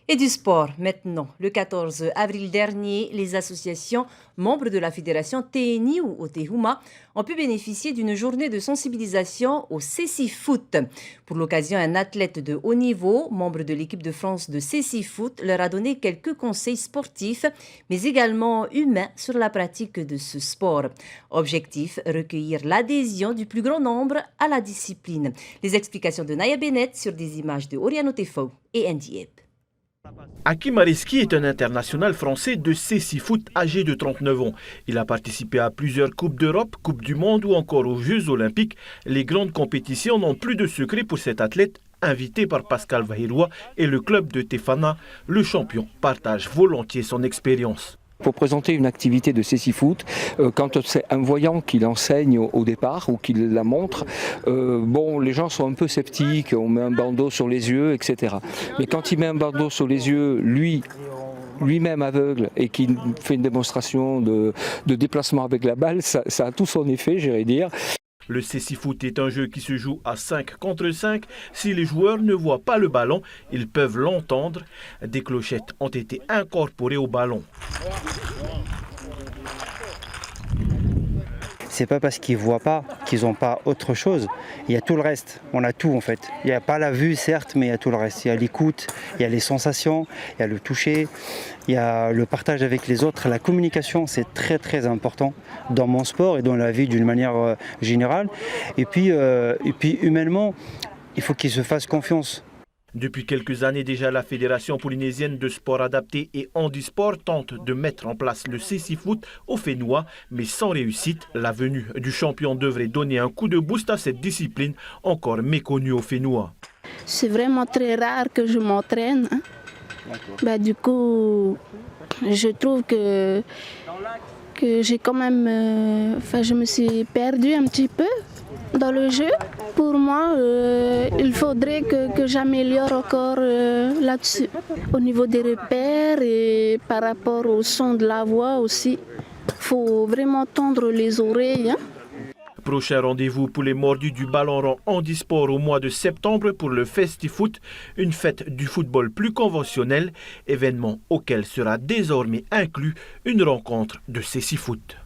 Et du sport, maintenant. Le 14 avril dernier, les associations membres de la fédération TNI ou Otehuma ont pu bénéficier d'une journée de sensibilisation au cécifoot. Pour l'occasion, un athlète de haut niveau, membre de l'équipe de France de cécifoot, leur a donné quelques conseils sportifs, mais également humains sur la pratique de ce sport. Objectif, recueillir l'adhésion du plus grand nombre à la discipline. Les explications de Naya Bennett sur des images de Oriano Tefo et Andy Epp. Hakim Areski est un international français de cécifoot âgé de 39 ans. Il a participé à plusieurs Coupes d'Europe, Coupes du Monde ou encore aux Jeux Olympiques. Les grandes compétitions n'ont plus de secret pour cet athlète invité par Pascal Vahiroua et le club de Tefana. Le champion partage volontiers son expérience. Pour présenter une activité de cécifoot, quand c'est un voyant qui l'enseigne au départ ou qui la montre, les gens sont un peu sceptiques, on met un bandeau sur les yeux, etc. Mais quand il met un bandeau sur les yeux, lui-même aveugle et qui fait une démonstration de déplacement avec la balle, ça a tout son effet, j'irais dire. Le cécifoot est un jeu qui se joue à 5 contre 5. Si les joueurs ne voient pas le ballon, ils peuvent l'entendre. Des clochettes ont été incorporées au ballon. C'est pas parce qu'ils voient pas qu'ils n'ont pas autre chose. Il y a tout le reste. On a tout en fait. Il n'y a pas la vue certes, mais il y a tout le reste. Il y a l'écoute, il y a les sensations, il y a le toucher, il y a le partage avec les autres. La communication, c'est très très important dans mon sport et dans la vie d'une manière générale. Et puis humainement, il faut qu'ils se fassent confiance. Depuis quelques années déjà, la Fédération polynésienne de sport adapté et handisport tente de mettre en place le cécifoot au Fénois, mais sans réussite. La venue du champion devrait donner un coup de boost à cette discipline encore méconnue au Fénois. C'est vraiment très rare que je m'entraîne. Du coup, je trouve que j'ai quand même... je me suis perdue un petit peu dans le jeu. Pour moi, il faudrait que j'améliore encore là-dessus. Au niveau des repères et par rapport au son de la voix aussi, il faut vraiment tendre les oreilles. Prochain rendez-vous pour les mordus du ballon rond handisport au mois de septembre pour le Festifoot, une fête du football plus conventionnelle, événement auquel sera désormais inclus une rencontre de cécifoot.